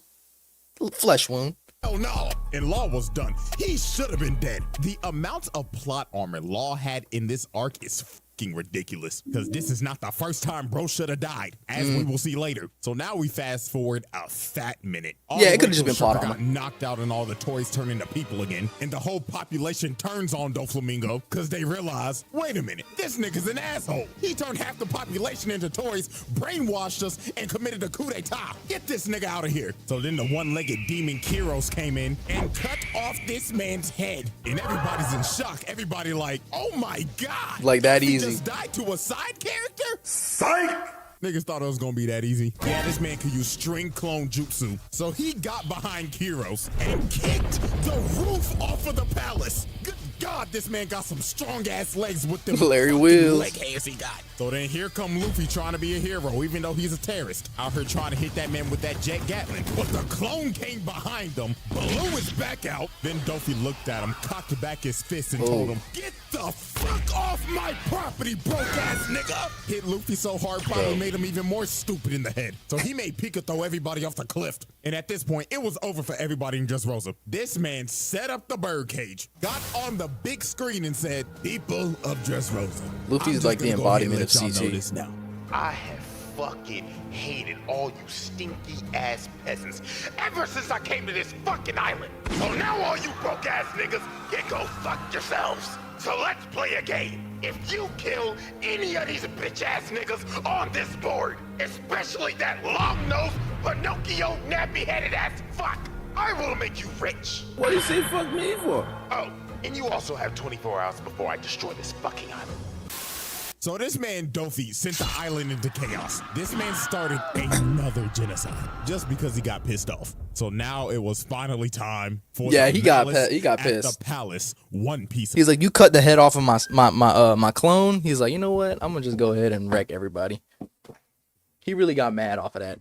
flesh wound. Oh no, and Law was done. He should have been dead. The amount of plot armor Law had in this arc is ridiculous, because this is not the first time bro should have died, as we will see later. So now we fast forward a fat minute. Yeah, it could have just been plot got armor. knocked out and all the toys turn into people again, and the whole population turns on Doflamingo because they realize, wait a minute, this nigga's an asshole. He turned half the population into toys, brainwashed us, and committed a coup d'etat. Get this nigga out of here. So then the one-legged demon Kyros came in and cut off this man's head, and everybody's in shock. Everybody like, oh my god, Like that he easy. just died to a side character? Psych! Niggas thought it was gonna be that easy. Yeah, this man could use string clone jutsu. So he got behind Kyros and kicked the roof off of the palace. Good God, this man got some strong ass legs with them Larry fucking Wills. leg hairs he got. So then here come Luffy trying to be a hero, even though he's a terrorist. Out here trying to hit that man with that jet Gatling. But the clone came behind him, blew his back out. Then Dofi looked at him, cocked back his fist, and told him, "Get the fuck off my property, broke ass nigga!" Hit Luffy so hard, probably made him even more stupid in the head. So he made Pika throw everybody off the cliff. And at this point, it was over for everybody in Dressrosa. This man set up the birdcage, got on the big screen and said, "People of Dressrosa." Luffy's like the embodiment of CT. CT. Now. I have fucking hated all you stinky ass peasants ever since I came to this fucking island. So now all you broke ass niggas can go fuck yourselves. So let's play a game. If you kill any of these bitch ass niggas on this board, especially that long-nosed Pinocchio nappy-headed ass fuck, I will make you rich. What do you say fuck me for? Oh, and you also have 24 hours before I destroy this fucking island. So this man Dofi sent the island into chaos. This man started another genocide just because he got pissed off. So now it was finally time for Yeah, the he got malice he got at pissed. the palace. One Piece. He's like, you cut the head off of my clone. He's like, you know what? I'm gonna just go ahead and wreck everybody. He really got mad off of that.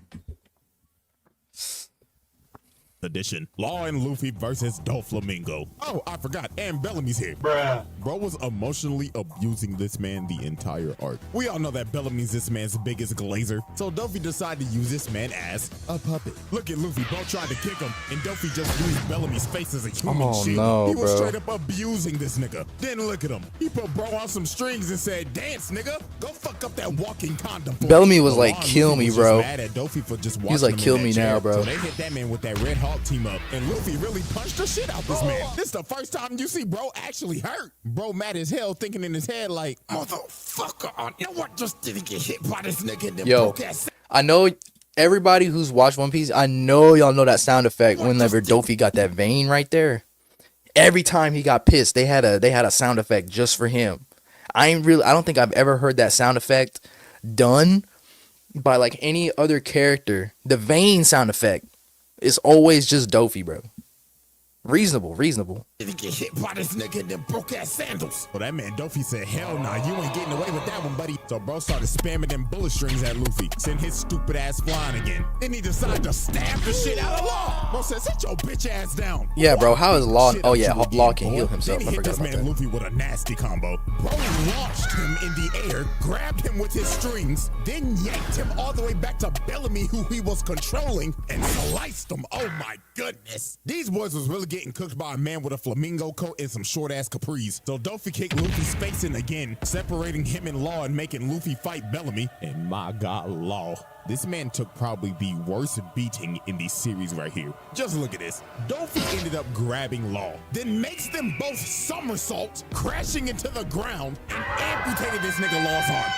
Edition. Law and Luffy versus Doflamingo. Oh, I forgot. And Bellamy's here. Bruh. Bro was emotionally abusing this man the entire arc. We all know that Bellamy's this man's biggest glazer. So Dofi decided to use this man as a puppet. Look at Luffy. Bro tried to kick him, and Dofi just used Bellamy's face as a human Oh, shield. no, He was bro. straight up abusing this nigga. Then look at him. He put bro on some strings and said, "Dance, nigga. Go fuck up that walking condom." for Bellamy me." was So like, Law and "Kill Luffy me, was bro." just mad at Dofi for just He's like, watching him in "Kill that me chair. now, bro." So they hit that man with that Red Hawk team up, and Luffy really punched the shit out this man. This is the first time you see bro actually hurt. Bro mad as hell, thinking in his head like, "Motherfucker, you know what? Just didn't get hit by this nigga in the Yo, broke ass." I know everybody who's watched One Piece, I know y'all know that sound effect whenever Dofi got that vein right there. Every time he got pissed, they had a sound effect just for him. I don't think I've ever heard that sound effect done by like any other character. The vein sound effect is always just Dofi, bro. Reasonable. Didn't get hit by this nigga in them broke ass sandals. Well, that man Dofi said, "Hell nah, you ain't getting away with that one, buddy." So bro started spamming them bullet strings at Luffy, sent his stupid ass flying again. Then he decided to stab the shit out of Law. Bro said, "Sit your bitch ass down." Yeah, bro, how is Law? Shit Oh out yeah, you again, Law can boy. heal himself. Then I he hit forgot this about man that. Luffy with a nasty combo. Bro launched him in the air, grabbed him with his strings, then yanked him all the way back to Bellamy, who he was controlling, and sliced him. Oh my goodness. These boys was really getting cooked by a man with a flamingo coat and some short ass capris. So Dofi kicked Luffy's face in again, separating him and Law and making Luffy fight Bellamy. And my God, Law. This man took probably the worst beating in the series right here. Just look at this. Dofi ended up grabbing Law, then makes them both somersaults, crashing into the ground, and amputated this nigga Law's arm.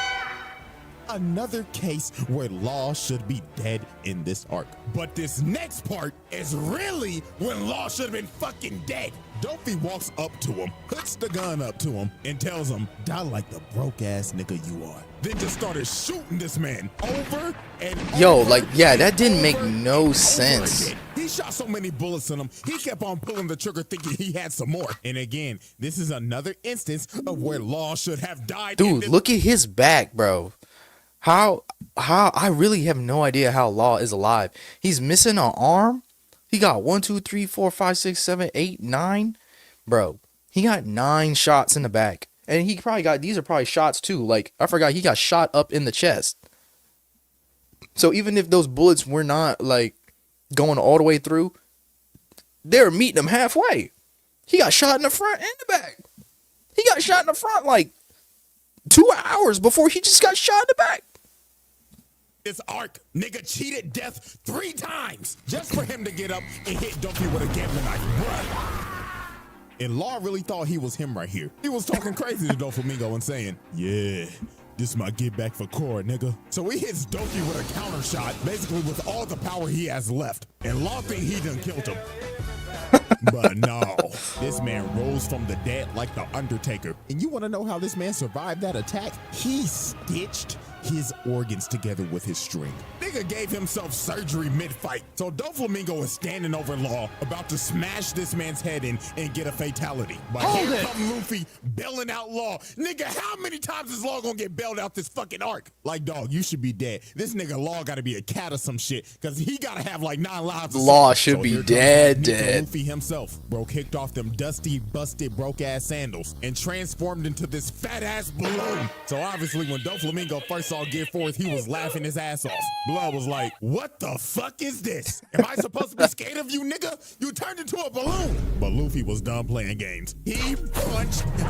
Another case where Law should be dead in this arc. But this next part is really when Law should have been fucking dead. Dofi walks up to him, puts the gun up to him, and tells him, "Die like the broke ass nigga you are." Then just started shooting this man over and Yo, over like, yeah, that and didn't make over no and over sense. again. He shot so many bullets in him, he kept on pulling the trigger thinking he had some more. And again, this is another instance of where Law should have died. in Dude, this- look at his back, bro. How I really have no idea how Law is alive. He's missing an arm. He got 1, 2, 3, 4, 5, 6, 7, 8, 9. Bro, he got 9 shots in the back. And he probably got, these are probably shots too. Like, I forgot, he got shot up in the chest. So even if those bullets were not like going all the way through, they were meeting him halfway. He got shot in the front and the back. He got shot in the front like 2 hours before he just got shot in the back. This arc, nigga cheated death 3 times just for him to get up and hit Duffy with a gambling knife, bruh. And Law really thought he was him right here. He was talking crazy to Doflamingo and saying, yeah, this my get back for Cora, nigga. So he hits Doki with a counter shot, basically with all the power he has left. And Law think he done killed him. But no, this man rose from the dead like the Undertaker. And you want to know how this man survived that attack? He stitched his organs together with his string. Nigga gave himself surgery mid-fight. So Doflamingo is standing over Law, about to smash this man's head in and get a fatality. But here come Luffy bailing out Law. Nigga, how many times is Law gonna get bailed out this fucking arc? Like, dog, you should be dead. This nigga Law gotta be a cat or some shit, because he gotta have like 9 lives. Law should be dead. Luffy himself, bro, kicked off them dusty, busted, broke-ass sandals and transformed into this fat-ass balloon. So obviously when Doflamingo first saw Gear 4th, he was laughing his ass off. Blood was like, what the fuck is this? Am I supposed to be scared of you, nigga? You turned into a balloon. But Luffy was done playing games. He punched the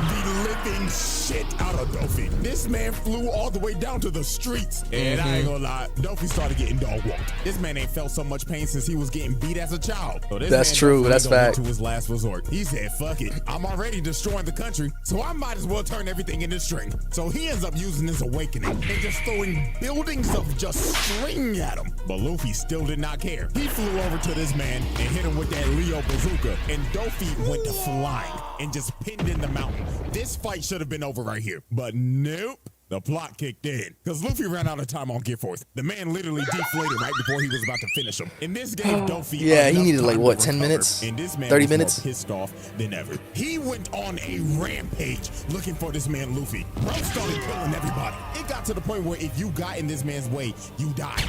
living shit out of Dofi. This man flew all the way down to the streets. And I ain't gonna lie, Dofi started getting dog walked. This man ain't felt so much pain since he was getting beat as a child. So that's true, that's fact. To his last resort. He said, fuck it. I'm already destroying the country, so I might as well turn everything into string. So he ends up using his awakening and just throwing buildings of just string at him. But Luffy still did not care. He flew over to this man and hit him with that Leo bazooka, and Dofi went to flying and just pinned in the mountain. This fight should have been over right here, but nope. The plot kicked in, because Luffy ran out of time on Gear 4th. The man literally deflated right before he was about to finish him. And this gave Dofi yeah, he needed time like, what, to 10 recover. minutes? And this man 30 was minutes? more pissed off than ever. He went on a rampage looking for this man Luffy. Bro started killing everybody. It got to the point where if you got in this man's way, you died.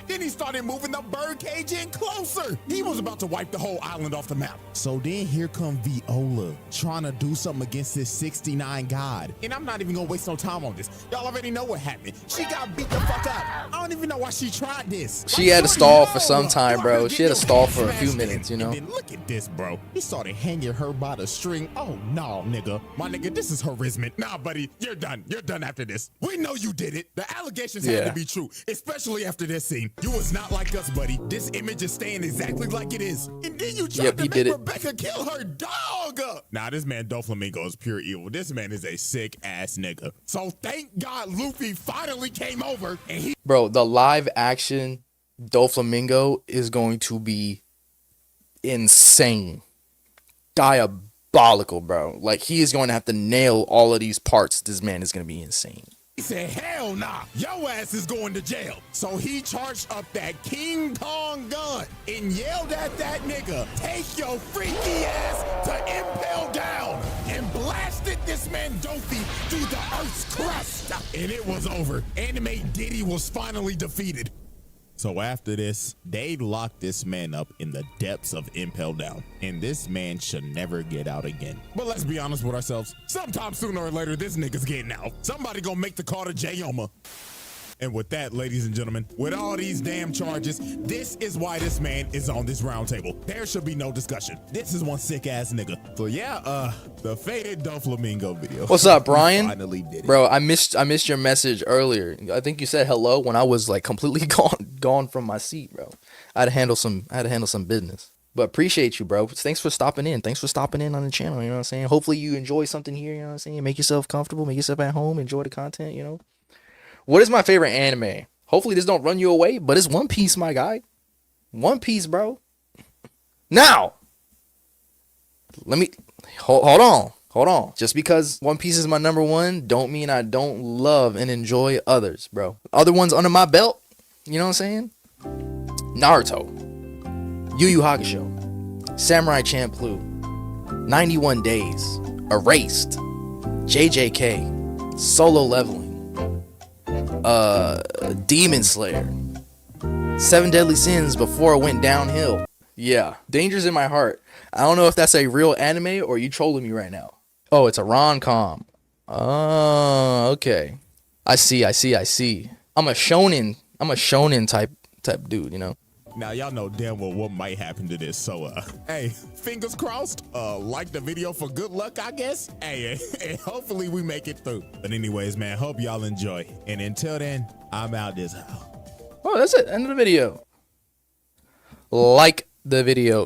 Then he started moving the bird cage in closer. He was about to wipe the whole island off the map. So then here come Viola trying to do something against this 69 god. And I'm not even gonna waste no time on this. Y'all already know what happened. She got beat the fuck up. I don't even know why she tried this. She had to stall for some time, bro. She had to stall for a few minutes, you know? And then look at this, bro. He started hanging her by the string. Oh, no, nigga. My nigga, this is harassment. Nah, buddy, you're done. You're done after this. We know you did it. The allegations had to be true, especially after this scene. You was not like us, buddy. This image is staying exactly like it is. And then you tried to make Rebecca kill her dog. Nah, this man Doflamingo is pure evil. This man is a sick ass nigga. So thank God Luffy finally came over and he— Bro, the live action Doflamingo is going to be insane. Diabolical, bro. Like, he is going to have to nail all of these parts. This man is going to be insane. He said, hell nah, your ass is going to jail. So he charged up that King Kong gun and yelled at that nigga, take your freaky ass to impale down, and blasted this man Dofi through the earth's crust. And it was over. Anime Diddy was finally defeated. So after this, they locked this man up in the depths of Impel Down, and this man should never get out again. But let's be honest with ourselves. Sometime sooner or later, this nigga's getting out. Somebody gonna make the call to Jayoma. And with that, ladies and gentlemen, with all these damn charges, this is why this man is on this round table. There should be no discussion. This is one sick ass nigga. So yeah, the faded Doflamingo video. What's up, Brian? Finally did it. Bro, I missed your message earlier. I think you said hello when I was like completely gone from my seat, bro. I had to handle some business. But appreciate you, bro. Thanks for stopping in. Thanks for stopping in on the channel, you know what I'm saying? Hopefully you enjoy something here, you know what I'm saying? Make yourself comfortable, make yourself at home, enjoy the content, you know? What is my favorite anime? Hopefully this don't run you away, but it's One Piece, my guy. One Piece, bro. Now, let me hold on. Just because One Piece is my number one, don't mean I don't love and enjoy others, bro. Other ones under my belt, you know what I'm saying? Naruto, Yu Yu Hakusho, Samurai Champloo, 91 Days, Erased, JJK, Solo Leveling, Demon Slayer, 7 Deadly Sins before it went downhill. Yeah, Danger's in My Heart. I don't know if that's a real anime or you trolling me right now. Oh, it's a rom-com. Oh, okay. I see. I'm a shonen type dude, you know. Now y'all know damn well what might happen to this. So hey, fingers crossed. Like the video for good luck, I guess. Hey, hopefully we make it through. But anyways, man, hope y'all enjoy. And until then, I'm out this house. Oh, that's it. End of the video. Like the video.